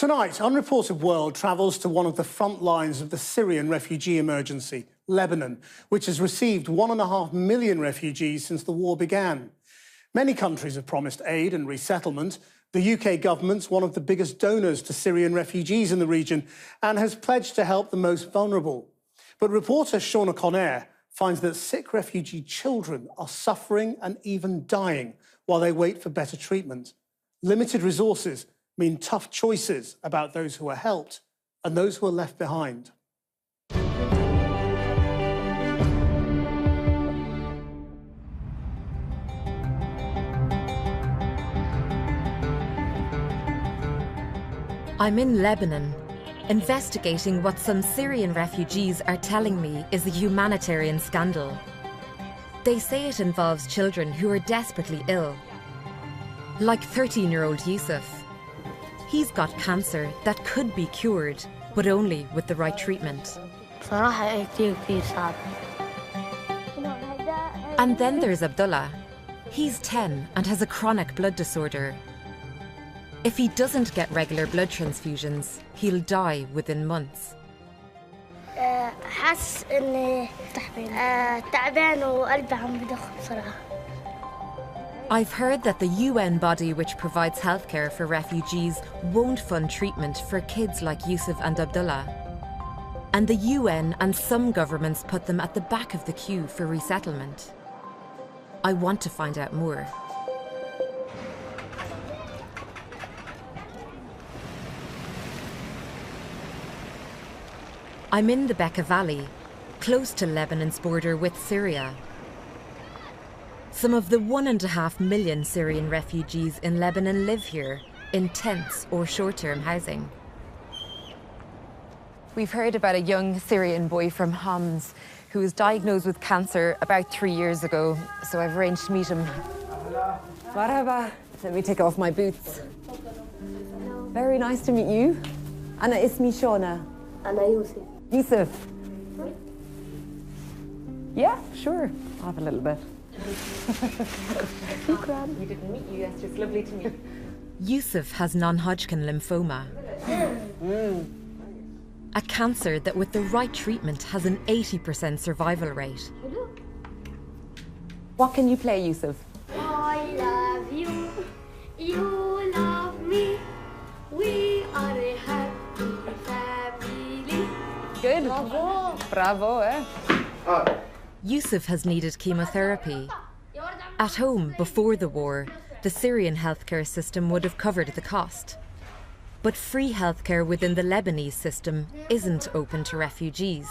Tonight, Unreported World travels to one of the front lines of the Syrian refugee emergency, Lebanon, which has received 1.5 million refugees since the war began. Many countries have promised aid and resettlement. The UK government's one of the biggest donors to Syrian refugees in the region and has pledged to help the most vulnerable. But reporter Shauna Conair finds that sick refugee children are suffering and even dying while they wait for better treatment. Limited resources mean tough choices about those who are helped and those who are left behind. I'm in Lebanon, investigating what some Syrian refugees are telling me is a humanitarian scandal. They say it involves children who are desperately ill, like 13-year-old Yusuf. He's got cancer that could be cured, but only with the right treatment. And then there's Abdullah. He's 10 and has a chronic blood disorder. If he doesn't get regular blood transfusions, he'll die within months. I've heard that the UN body which provides healthcare for refugees won't fund treatment for kids like Yusuf and Abdullah. And the UN and some governments put them at the back of the queue for resettlement. I want to find out more. I'm in the Bekaa Valley, close to Lebanon's border with Syria. Some of the 1.5 million Syrian refugees in Lebanon live here in tents or short-term housing. We've heard about a young Syrian boy from Homs who was diagnosed with cancer about 3 years ago, so I've arranged to meet him. Marhaba. Let me take off my boots. Very nice to meet you. Ana ismi Shona. Ana Yusuf. Yusuf. Yeah, sure. I'll have a little bit. We didn't meet you, yes, it's lovely to meet you. Yusuf has non-Hodgkin lymphoma. A cancer that with the right treatment has an 80% survival rate. What can you play, Yusuf? I love you, you love me, we are a happy family. Good. Bravo. Bravo, eh? Yusuf has needed chemotherapy. At home, before the war, the Syrian healthcare system would have covered the cost. But free healthcare within the Lebanese system isn't open to refugees.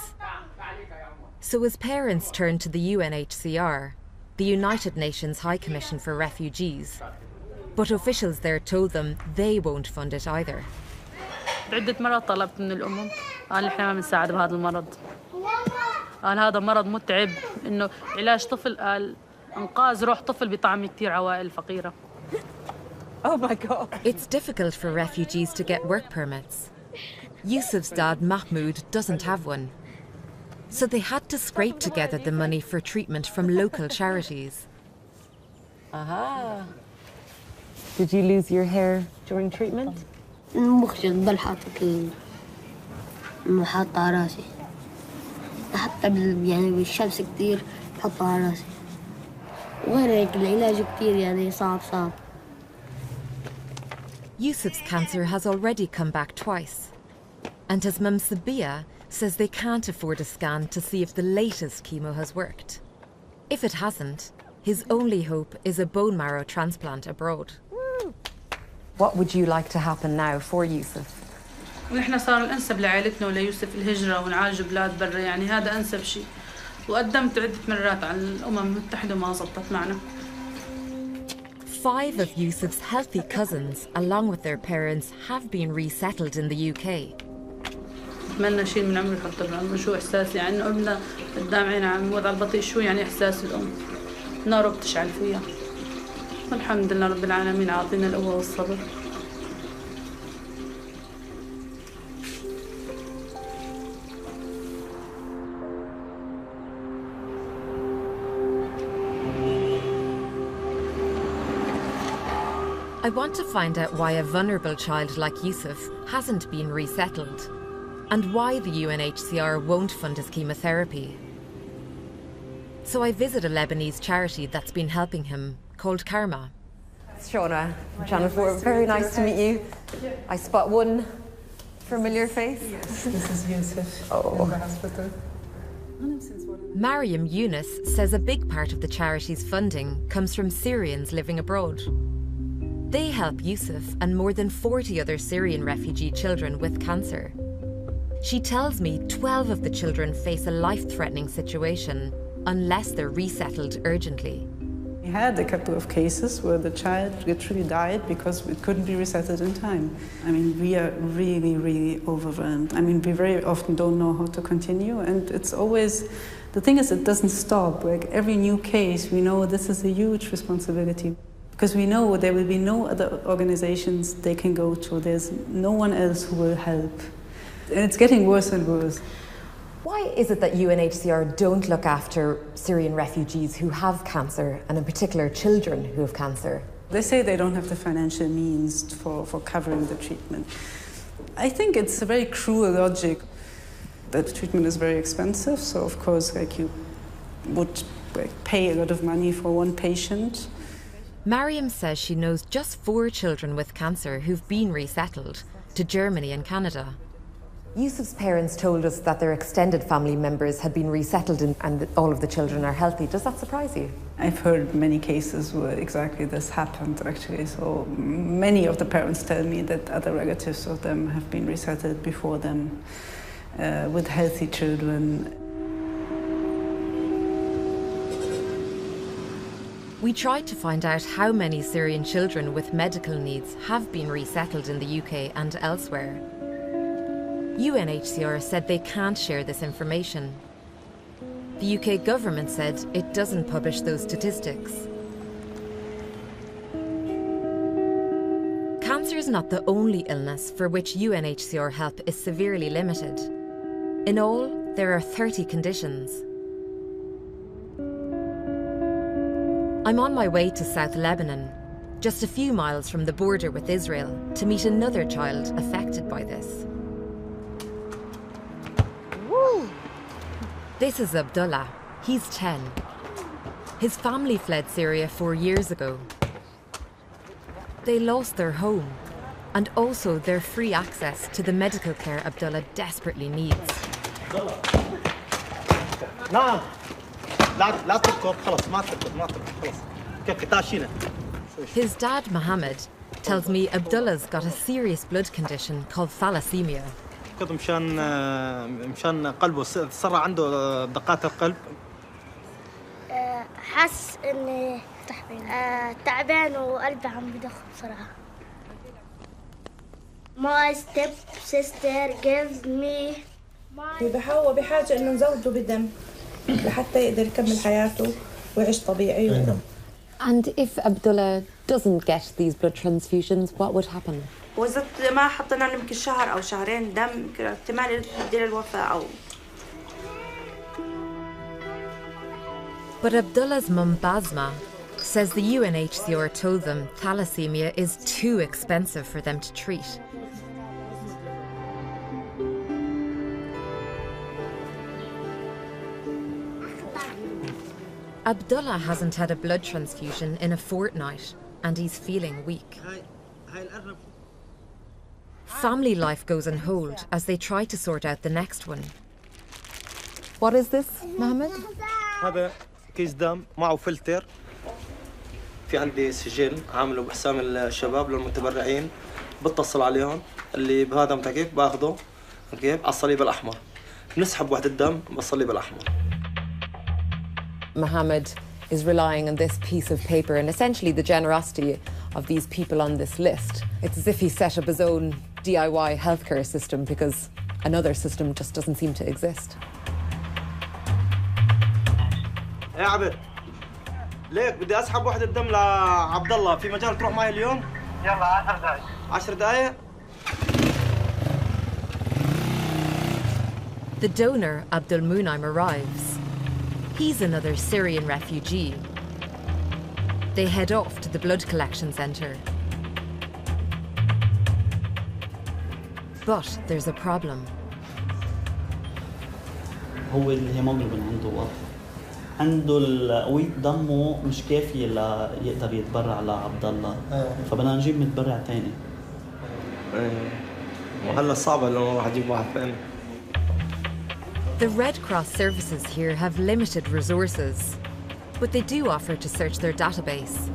So his parents turned to the UNHCR, the United Nations High Commission for Refugees. But officials there told them they won't fund it either. عدة مرات طلبت من الأمم قال إحنا ما بنساعد بهذا المرض. قال هذا مرض متعب إنه علاج طفل قال إنقاذ روح طفل بطعم كتير عوائل فقيرة. Oh my God. It's difficult for refugees to get work permits. Yusuf's dad, Mahmoud, doesn't have one. So they had to scrape together the money for treatment from local charities. Aha. Did you lose your hair during treatment? المخجل ضل حاطط حاطة على راسي. حتى يعني بالشمس كتير بحطها على راسي. وغير هيك العلاج كتير يعني صعب. Yusuf's cancer has already come back twice. And his mum Sabia says they can't afford a scan to see if the latest chemo has worked. If it hasn't, his only hope is a bone marrow transplant abroad. What would you like to happen now for Yusuf? ونحن صار الأنسب لعائلتنا وليوسف الهجرة ونعالج بلاد برا يعني هذا أنسب شيء. وقدمت عدة مرات على الأمم المتحدة وما زبطت معنا. 5 of Yusuf's healthy cousins, along with their parents, have been resettled in the UK. أتمنى شيء من عمري حط لهم شو إحساس يعني إنه ابننا قدام عيني عم وضع البطيء شو يعني إحساس الأم. نار بتشعل فيها. والحمد لله رب العالمين عاطينا القوة والصبر. I want to find out why a vulnerable child like Yusuf hasn't been resettled, and why the UNHCR won't fund his chemotherapy. So I visit a Lebanese charity that's been helping him, called Karma. Shauna, Jennifer, very nice to meet you. I spot one familiar face. Yes, this is Yusuf in the hospital. Mariam Yunus says a big part of the charity's funding comes from Syrians living abroad. They help Yusuf and more than 40 other Syrian refugee children with cancer. She tells me 12 of the children face a life-threatening situation unless they're resettled urgently. We had a couple of cases where the child literally died because it couldn't be resettled in time. I mean, we are really, really overwhelmed. I mean, we very often don't know how to continue, and it's always, the thing is, it doesn't stop. Like every new case, we know this is a huge responsibility because we know there will be no other organizations they can go to. There's no one else who will help. And it's getting worse and worse. Why is it that UNHCR don't look after Syrian refugees who have cancer, and in particular children who have cancer? They say they don't have the financial means for covering the treatment. I think it's a very cruel logic. The treatment is very expensive, so of course you would pay a lot of money for one patient. Mariam says she knows just 4 children with cancer who've been resettled to Germany and Canada. Yusuf's parents told us that their extended family members had been resettled and that all of the children are healthy. Does that surprise you? I've heard many cases where exactly this happened, actually. So many of the parents tell me that other relatives of them have been resettled before them with healthy children. We tried to find out how many Syrian children with medical needs have been resettled in the UK and elsewhere. UNHCR said they can't share this information. The UK government said it doesn't publish those statistics. Cancer is not the only illness for which UNHCR help is severely limited. In all, there are 30 conditions. I'm on my way to South Lebanon, just a few miles from the border with Israel, to meet another child affected by this. This is Abdullah. He's 10. His family fled Syria 4 years ago. They lost their home and also their free access to the medical care Abdullah desperately needs. His dad, Mohammed, tells me Abdullah's got a serious blood condition called thalassemia. مشان قلبه تسرع عنده دقات القلب. حس اني تعبان وقلبي عم بضخ بسرعة. My stepsister gives me. هو بحاجة إنه نزوده بدم لحتى يقدر يكمل حياته ويعيش طبيعي. And if Abdullah doesn't get these blood transfusions, what would happen? وإذا ما حطينا له يمكن شهر أو شهرين دم احتمال يؤدي للوفاة أو. But Abdullah's mum Basma says the UNHCR told them thalassemia is too expensive for them to treat. Abdullah hasn't had a blood transfusion in a fortnight and he's feeling weak. Family life goes on hold as they try to sort out the next one. What is this, Mohammed? هذا كيس دم معه فلتر. في عندي سجل عامله بحسام الشباب للمتبرعين، بتصل عليهم اللي بهذا كيف باخذه كيف على الصليب الأحمر، بنسحب وحدة الدم بالصليب الأحمر. Mohammed is relying on this piece of paper and essentially the generosity of these people on this list. It's as if he set up his own DIY healthcare system because another system just doesn't seem to exist. يا عبد ليك بدي اسحب وحدة الدم لعبد الله، في مجال تروح معي اليوم؟ يلا 10 دقائق. 10 دقائق؟ The donor, Abdul Munaim, arrives. He's another Syrian refugee. They head off to the blood collection centre. But there's a problem. هو الهيموجلوبين عنده واطي، عنده قوية دمه مش كافية ليقدر يتبرع لعبد الله، فبدنا نجيب متبرع تاني. وهلا صعبة لما راح أجيب واحد ثاني. The Red Cross services here have limited resources, but they do offer to search their database.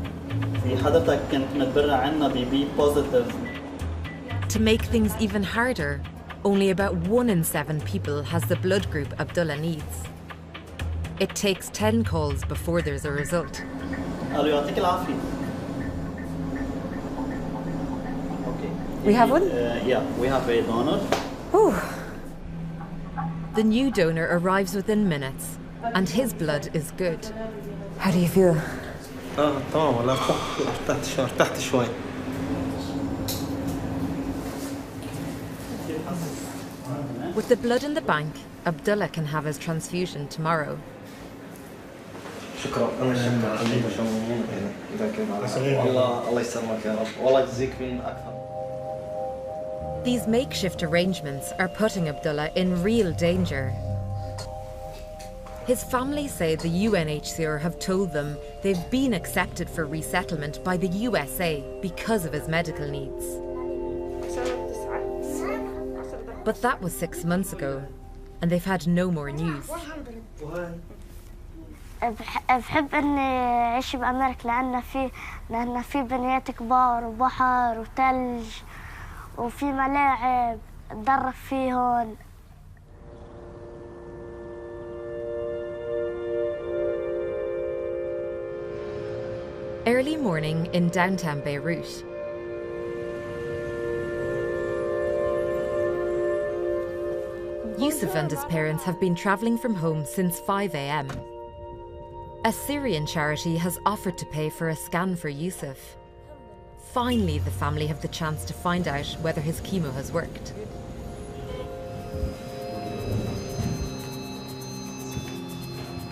في حضرتك كنت متبرع عنا ببي بوزيتيف. To make things even harder, only about 1 in 7 people has the blood group Abdullah needs. It takes 10 calls before there's a result. قالوا يعطيك العافية. Okay. We have one? Yeah, we have a donor. The new donor arrives within minutes, and his blood is good. How do you feel? تمام والله ارتحت شوي. With the blood in the bank, Abdullah can have his transfusion tomorrow. شكرا. الله يسلمك يا رب. والله يجزيك من أكثر. These makeshift arrangements are putting Abdullah in real danger. His family say the UNHCR have told them they've been accepted for resettlement by the USA because of his medical needs. But that was 6 months ago, and they've had no more news. بحب اني اعيش بامريكا لان في بنايات كبار وبحر وثلج وفي ملاعب اتدرب فيهم. Early morning in downtown Beirut. Yusuf and his parents have been travelling from home since 5 a.m. A Syrian charity has offered to pay for a scan for Yusuf. Finally, the family have the chance to find out whether his chemo has worked.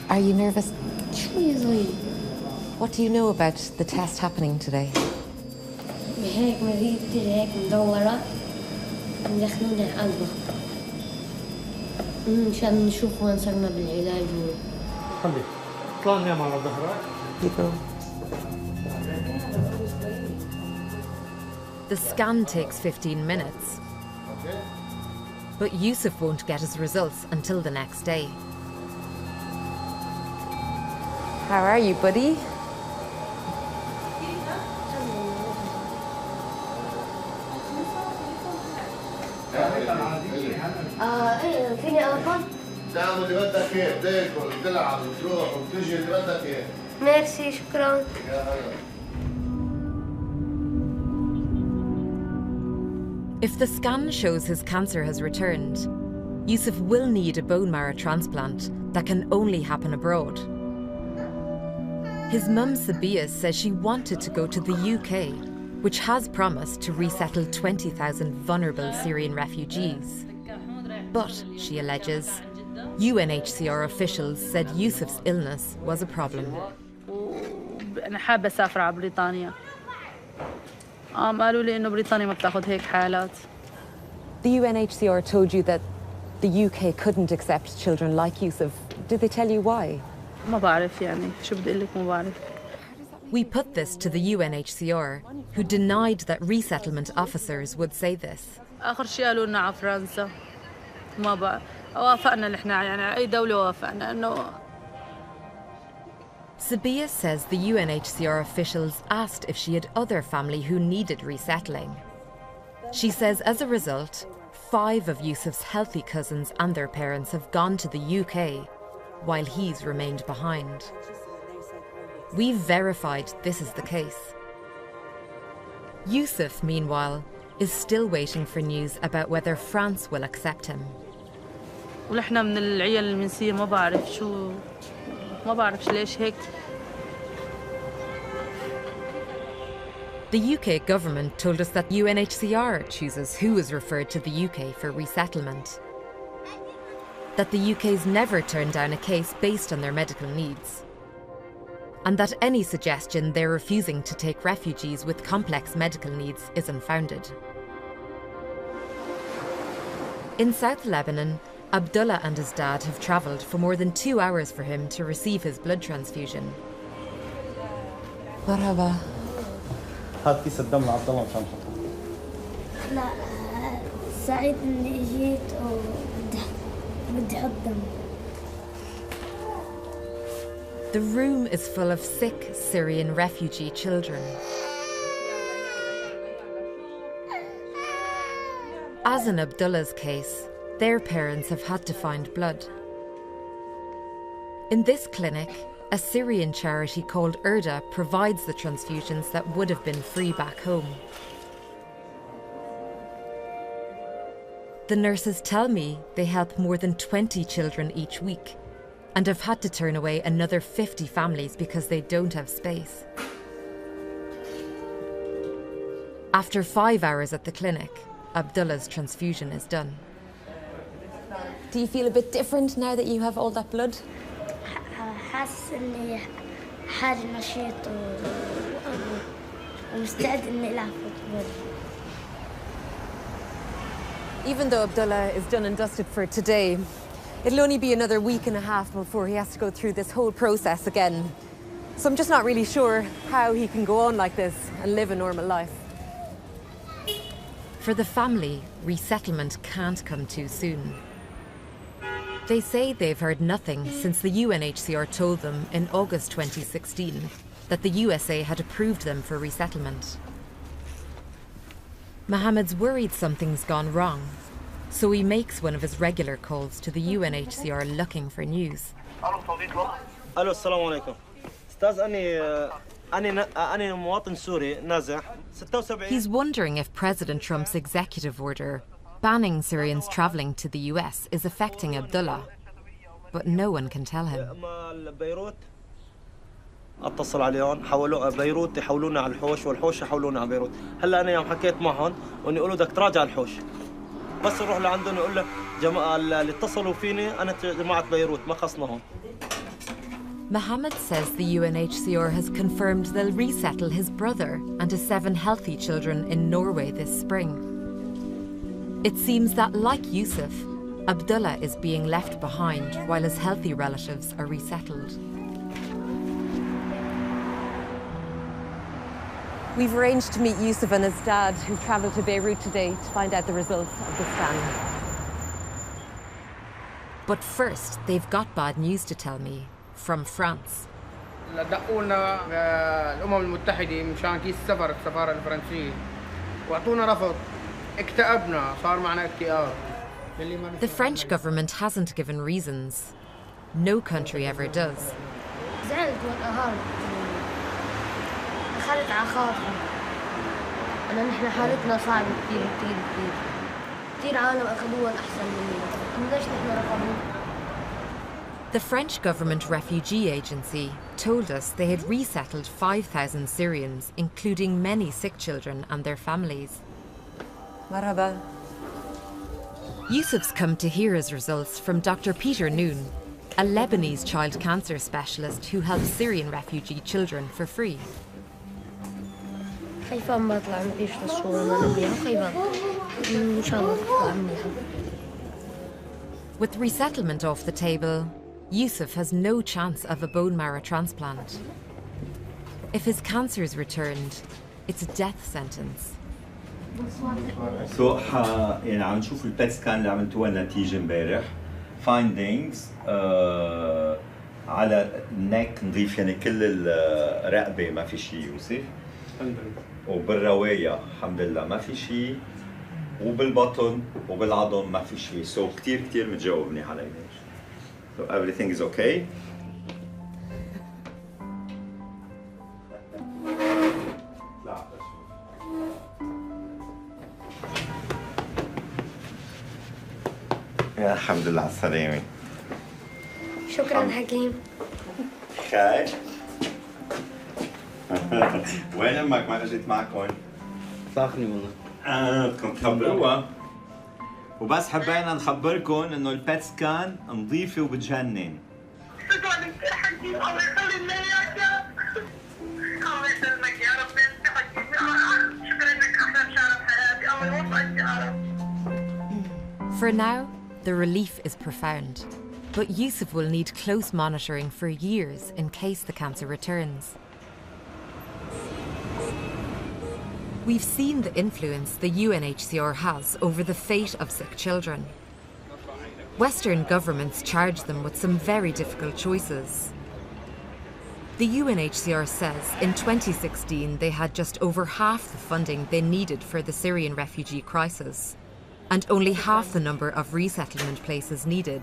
Are you nervous? شوي صغير. What do you know about the test happening today? هيك مريض تيجي هيك مدورة ندخلونا قلبه مشان نشوف وين صرنا بالعلاج. خلي طلعني مع ظهرك. The scan takes 15 minutes. But Yusuf won't get his results until the next day. How are you, buddy? ايه فيني اقول تعمل اللي بدك اياه، تاكل وتلعب وتروح وتجي اللي بدك اياه. ميرسي شكرا. يا هلا. If the scan shows his cancer has returned, Yusuf will need a bone marrow transplant that can only happen abroad. His mum Sabiya says she wanted to go to the UK, which has promised to resettle 20,000 vulnerable Syrian refugees. But, she alleges, UNHCR officials said Yusuf's illness was a problem. أنا حابة أسافر على بريطانيا. قالوا لي إنه بريطانيا ما بتاخد هيك حالات. The UNHCR told you that the UK couldn't accept children like Yusuf. Did they tell you why? ما بعرف يعني شو بدي أقول لك ما بعرف. We put this to the UNHCR, who denied that resettlement officers would say this. آخر شيء قالوا لنا على فرنسا. ما بقى وافقنا نحن يعني أي دولة وافقنا إنه. Sabiya says the UNHCR officials asked if she had other family who needed resettling. She says as a result, 5 of Yusuf's healthy cousins and their parents have gone to the UK, while he's remained behind. We've verified this is the case. Yusuf, meanwhile, is still waiting for news about whether France will accept him. ونحن من العيال اللي بنصير ما بعرف ليش هيك. The UK government told us that UNHCR chooses who is referred to the UK for resettlement. That the UK's never turned down a case based on their medical needs. And that any suggestion they're refusing to take refugees with complex medical needs is unfounded. In South Lebanon, Abdullah and his dad have travelled for more than 2 hours for him to receive his blood transfusion. مرحبا. هات كيس الدم لعبد الله مشان نحطه. لا سعيد اني اجيت وبدي احط دم. The room is full of sick Syrian refugee children. As in Abdullah's case, their parents have had to find blood. In this clinic, a Syrian charity called Urda provides the transfusions that would have been free back home. The nurses tell me they help more than 20 children each week and have had to turn away another 50 families because they don't have space. After 5 hours at the clinic, Abdullah's transfusion is done. Do you feel a bit different now that you have all that blood? حاسس اني حاجة نشيط ومستعد اني العب فوتبول. Even though Abdullah is done and dusted for today, it'll only be another week and a half before he has to go through this whole process again. So I'm just not really sure how he can go on like this and live a normal life. For the family, resettlement can't come too soon. They say they've heard nothing since the UNHCR told them in August 2016 that the USA had approved them for resettlement. Mohammed's worried something's gone wrong, so he makes one of his regular calls to the UNHCR looking for news. الو السلام عليكم. استاذ أنا مواطن سوري نازح 76. He's wondering if President Trump's executive order banning Syrians travelling to the US is affecting Abdullah, but no one can tell him. بيروت اتصل عليهم حولوا بيروت يحولونا على الحوش والحوش يحولونا على بيروت. هلا انا يوم حكيت معهم واني يقولوا بدك تراجع الحوش بس نروح لعندهم يقول له جماعه اللي اتصلوا فيني انا جماعه بيروت ما خصناهم. Mohammed says the UNHCR has confirmed they'll resettle his brother and his 7 healthy children in Norway this spring. It seems that, like Yusuf, Abdullah is being left behind while his healthy relatives are resettled. We've arranged to meet Yusuf and his dad, who've travelled to Beirut today to find out the results of the scan. But first, they've got bad news to tell me from France. دقونا الأمم المتحدة مشان كيس سفر السفارة الفرنسية وعطونا رفض اكتئبنا صار معنا اكتئاب. The French government hasn't given reasons. No country ever does. زعلت وانقهرت دخلت على خاطري أنا نحن حالتنا صعبة كتير عالم أخذوها أحسن مننا ليش نحن رفضوا؟ The French government refugee agency told us they had resettled 5,000 Syrians, including many sick children and their families. Marhaba. Yusuf's come to hear his results from Dr. Peter Noon, a Lebanese child cancer specialist who helps Syrian refugee children for free. خايفة ما أطلع مفيش الصورة اللي نبيها خايفة إن شاء الله تطلع منيحة. With resettlement off the table, Yusuf has no chance of a bone marrow transplant. If his cancer is returned, it's a death sentence. سو يعني عم نشوف البيت سكان اللي عملتوها النتيجة امبارح. findings على النك نضيف يعني كل الرقبة ما في شيء يوسف. وبالرواية الحمد لله ما في شيء. وبالبطن وبالعظم ما في شيء. سو كتير متجاوب منيح على العلاج. So everything is okay. يا الحمد لله على السلامة. شكرا حكيم. خير. وين امك ما اجت معكم؟ ساخني والله. بدكم تخبروها. وبس حبينا نخبركم انه البيت سكان نظيفة وبتجنن. شكرا كثير حكيم الله يخلي لنا اياك. الله يسلمك يا رب انت حكيم. شكرا انك احلى بشارة بحياتي الله يوفقك يا رب. For now, the relief is profound, but Yusuf will need close monitoring for years in case the cancer returns. We've seen the influence the UNHCR has over the fate of sick children. Western governments charge them with some very difficult choices. The UNHCR says in 2016 they had just over half the funding they needed for the Syrian refugee crisis, and only half the number of resettlement places needed.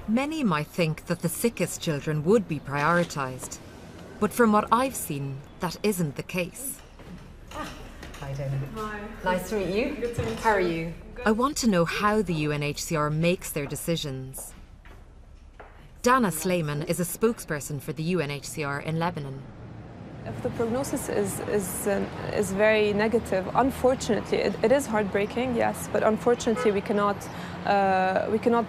Many might think that the sickest children would be prioritised, but from what I've seen, that isn't the case. Hi, Dana. Hi. Nice to meet you. Good to meet you. How are you? I want to know how the UNHCR makes their decisions. Dana Sleiman is a spokesperson for the UNHCR in Lebanon. If the prognosis is very negative, unfortunately, it is heartbreaking, yes, but unfortunately we cannot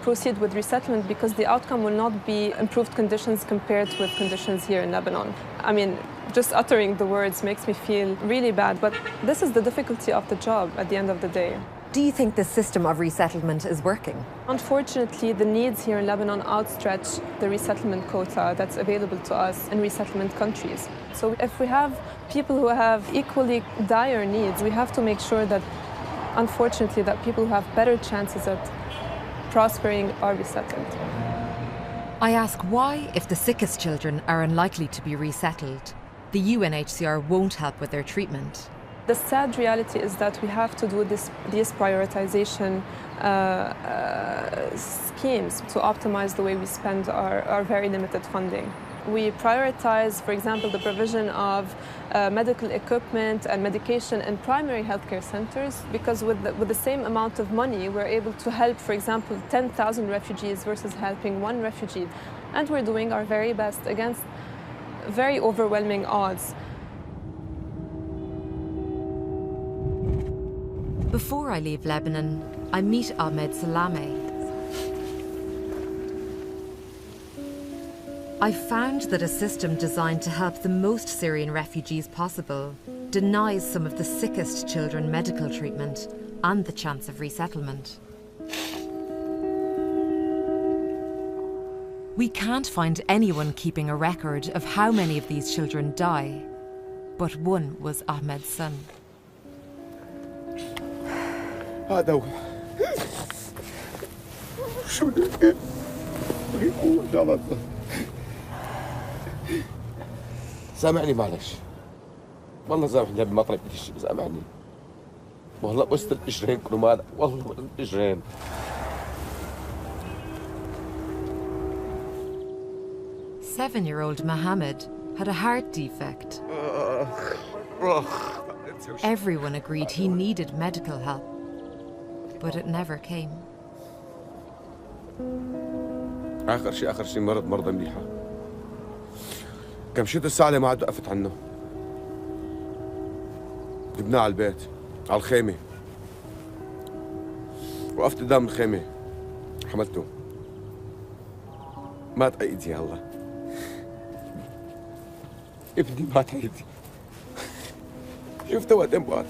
proceed with resettlement because the outcome will not be improved conditions compared with conditions here in Lebanon. I mean, just uttering the words makes me feel really bad, but this is the difficulty of the job at the end of the day. Do you think the system of resettlement is working? Unfortunately, the needs here in Lebanon outstretch the resettlement quota that's available to us in resettlement countries. So if we have people who have equally dire needs, we have to make sure that, unfortunately, that people who have better chances at prospering are resettled. I ask why, if the sickest children are unlikely to be resettled, the UNHCR won't help with their treatment. The sad reality is that we have to do these prioritization schemes to optimize the way we spend our very limited funding. We prioritize, for example, the provision of medical equipment and medication in primary healthcare centers because with the same amount of money, we're able to help, for example, 10,000 refugees versus helping one refugee. And we're doing our very best against very overwhelming odds. Before I leave Lebanon, I meet Ahmed Salameh. I found that a system designed to help the most Syrian refugees possible denies some of the sickest children medical treatment and the chance of resettlement. We can't find anyone keeping a record of how many of these children die, but one was Ahmed's son. هذا هو شو بدك يقول جلطة سامعني معلش والله سامحني قبل ما طلعت الشيء سامحني والله وسط الاجرين كانوا مالك والله وسط الاجرين 7-year-old Mohammed had a heart defect. Everyone agreed he needed medical help, but it never came. آخر شيء مرض مليحة كم شيت الساعة اللي ما عاد وقفت عنه جبناه على البيت على الخيمة وقفت قدام الخيمة حملته مات عيدي يا الله ابني مات عيدي شفته وقت مات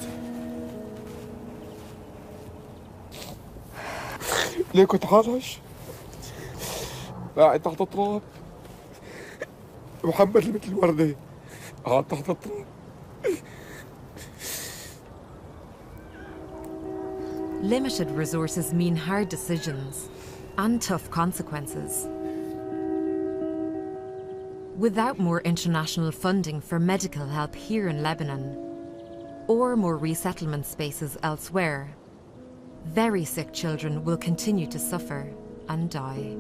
ليه كنت حالش قاعد تحت التراب محمد اللي مثل الوردة قاعد تحت التراب Limited resources mean hard decisions and tough consequences. Without more international funding for medical help here in Lebanon, or more resettlement spaces elsewhere, very sick children will continue to suffer and die.